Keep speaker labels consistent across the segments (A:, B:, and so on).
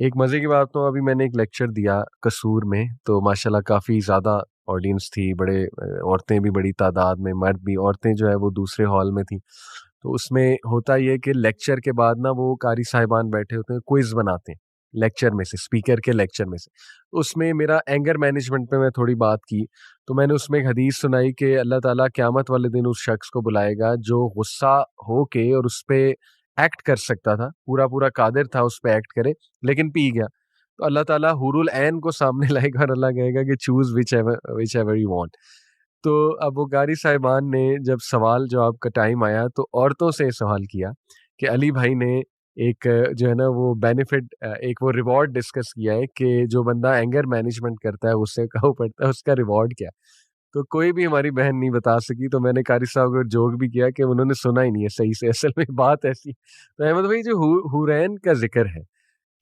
A: एक मज़े की बात तो अभी मैंने एक लेक्चर दिया कसूर में, तो माशाल्लाह काफ़ी ज़्यादा ऑडियंस थी, बड़े औरतें भी बड़ी तादाद में, मर्द भी, औरतें जो है वो दूसरे हॉल में थी। तो उसमें होता ये है कि लेक्चर के बाद ना वो कारी साहिबान बैठे होते हैं, क्विज़ बनाते हैं, लेक्चर में से, स्पीकर के लेक्चर में से। उसमें मेरा एंगर मैनेजमेंट पे मैं थोड़ी बात की, तो मैंने उसमें एक हदीस सुनाई कि अल्लाह ताला क़यामत वाले दिन उस शख्स को बुलाएगा जो गुस्सा होके और उस पे एक्ट कर सकता था, पूरा-पूरा कादिर था उस पे एक्ट करे, लेकिन पी गया। तो अल्लाह ताला हुरुल ऐन को सामने लाएगा और अल्लाह कहेगा कि चूज़ व्हिचएवर यू वांट। तो अब वो कारी साहिबान ने जब सवाल जवाब का टाइम आया तो औरतों से सवाल किया कि अली भाई ने एक जो है ना वो बेनिफिट एक वो रिवॉर्ड डिस्कस किया है कि जो बंदा एंगर मैनेजमेंट करता है, गुस्से का वो पड़ता है, उसका रिवॉर्ड क्या है? तो कोई भी हमारी बहन नहीं बता सकी, तो मैंने कारी साहब को जोक भी किया कि उन्होंने सुना ही नहीं है सही से, असल में बात ऐसी। तो अहमद भाई जो हुरैन का ज़िक्र है,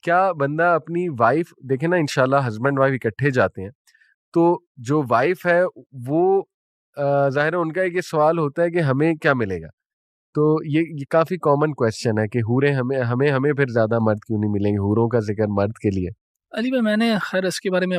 A: क्या बंदा अपनी वाइफ़ देखे ना इंशाल्लाह हस्बैंड वाइफ़ इकट्ठे जाते हैं, तो जो वाइफ़ है वो ज़ाहिर है उनका एक ये सवाल होता है कि हमें क्या मिलेगा? तो ये काफ़ी कॉमन क्वेश्चन है कि हूरें हमें हमें हमें फिर ज़्यादा मर्द क्यों नहीं मिलेंगे? हूरों का ज़िक्र मर्द के लिए।
B: अली भाई मैंने खैर इसके बारे में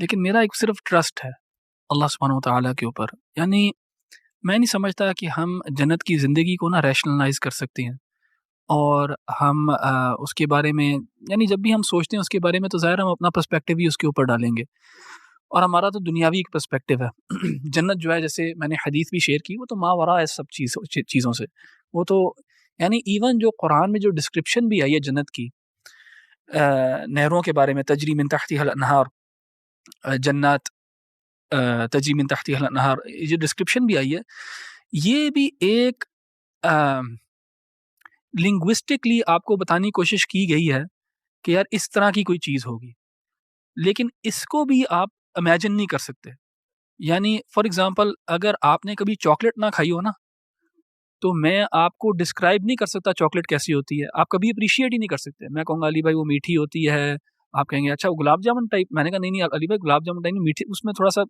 B: लेकिन मेरा एक सिर्फ़ ट्रस्ट है अल्लाह सुब्हानहू व तआला के ऊपर। यानी मैं नहीं समझता कि हम जन्नत की ज़िंदगी को ना रैशनलाइज़ कर सकते हैं और हम उसके बारे में यानी जब भी हम सोचते हैं उसके बारे में तो ज़ाहिर हम अपना पर्सपेक्टिव ही उसके ऊपर डालेंगे और हमारा तो दुनियावी एक पर्सपेक्टिव है। जन्नत जो है जैसे मैंने हदीस भी शेयर की वो तो मावरा है सब चीज़ों से। वो तो यानी इवन जो कुरान में जो डिस्क्रिप्शन भी आई है जन्नत की नहरों के बारे में तजरी मिन तहतिहल अनहार जन्नत तजरी मिन तहतिहल अनहार ये जो डिस्क्रिप्शन भी आई है, ये भी एक अ, लिंग्विस्टिकली आपको बताने की कोशिश की गई है कि यार इस तरह की कोई चीज़ होगी। लेकिन इसको भी आप इमेजिन नहीं कर सकते। यानी फॉर एग्ज़ाम्पल अगर आपने कभी चॉकलेट ना खाई हो ना, तो मैं आपको डिस्क्राइब नहीं कर सकता चॉकलेट कैसी होती है। आप कभी एप्रिशिएट ही नहीं कर सकते। मैं कहूँगा अली भाई वो मीठी होती है, आप कहेंगे अच्छा वो गुलाब जामुन टाइप, मैंने कहा नहीं अली भाई गुलाब जामुन टाइप नहीं मीठी उसमें थोड़ा-सा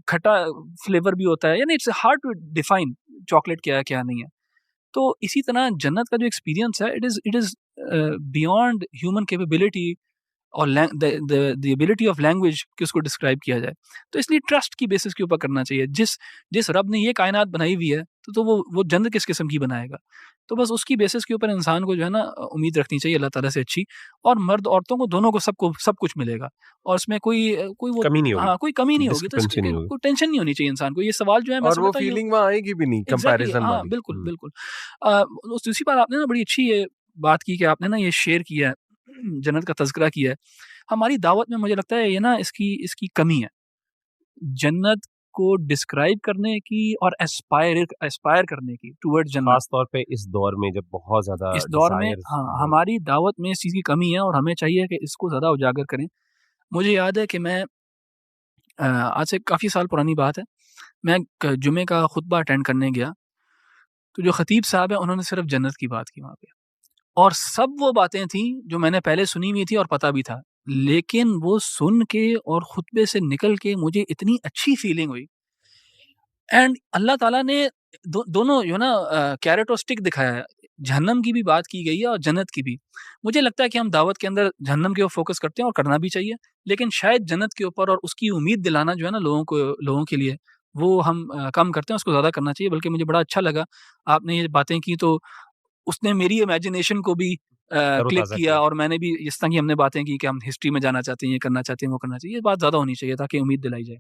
B: खट्टा फ्लेवर भी होता है। यानी it's hard to define chocolate क्या है, क्या नहीं है। तो इसी तरह जन्नत का जो एक्सपीरियंस है it is beyond human capability और द एबिलिटी ऑफ लैंग्वेज कि उसको डिस्क्राइब किया जाए। तो इसलिए ट्रस्ट की बेसिस के ऊपर करना चाहिए। जिस जिस रब ने ये कायनात बनाई हुई है, तो वो जन्नत किस किस्म की बनाएगा? तो बस उसकी बेसिस के ऊपर इंसान को जो है ना उम्मीद रखनी चाहिए अल्लाह ताला से अच्छी और मर्द औरतों को दोनों को सबको सब कुछ मिलेगा और उसमें कोई वो
A: कमी नहीं होगी,
B: हाँ, कोई कमी नहीं होगी। तो
A: डिस्क्रिपेंसी नहीं होगी
B: कोई टेंशन नहीं होनी चाहिए इंसान को। ये सवाल जो है मैं
A: और वो
B: समझता हूँ ये
A: फीलिंग वहाँ आएगी भी नहीं
B: एग्ज़ैक्टली
A: कंपैरिज़न
B: हाँ,
A: वाली।
B: बिल्कुल,
A: हुँ।
B: बिल्कुल। दूसरी बात आपने ना बड़ी अच्छी ये बात की कि आपने ना ये शेयर किया है, जन्नत का तज़किरा किया है। हमारी दावत में मुझे लगता है ये ना इसकी इसकी कमी है। जन्नत को डिस्क्राइब करने की और एस्पायर करने की टुवर्ड्स जन्नत।
A: ख़ास तौर पे इस दौर में जब बहुत ज़्यादा
B: इस दौर में
A: डिज़ायर्स
B: हाँ,
A: हैं।
B: हमारी दावत में इस चीज़ की कमी है और हमें चाहिए कि इसको ज़्यादा उजागर करें। मुझे याद है कि मैं आज से काफ़ी साल पुरानी बात है। मैं क जुमे का खुतबा अटेंड करने गया, तो जो खतीब साहब हैं उन्होंने सिर्फ़ जन्नत की बात की वहाँ पे। और सब वो बातें थी जो मैंने पहले सुनी हुई थी और पता भी था। लेकिन वो सुन के और खुतबे से निकल के मुझे इतनी अच्छी फीलिंग हुई एंड अल्लाह ताला ने दोनों जो है ना कैरेट और स्टिक दिखाया है। जहन्नम की भी बात की गई है और जन्नत की भी। मुझे लगता है कि हम दावत के अंदर जहन्नम के ऊपर फ़ोकस करते हैं और करना भी चाहिए। लेकिन शायद जन्नत के ऊपर और उसकी उम्मीद दिलाना जो है ना लोगों के लिए वो हम कम करते हैं, उसको ज़्यादा करना चाहिए। बल्कि मुझे बड़ा अच्छा लगा आपने ये बातें की तो उसने मेरी इमेजिनेशन को भी क्लिक
A: तरोताज़ा
B: किया
A: किया।
B: और मैंने भी जिस तरह की हमने बातें की कि हम हिस्ट्री में जाना चाहते हैं, ये करना चाहते हैं, वो करना चाहिए। ये बात ज़्यादा होनी चाहिए ताकि उम्मीद दिलाई जाए।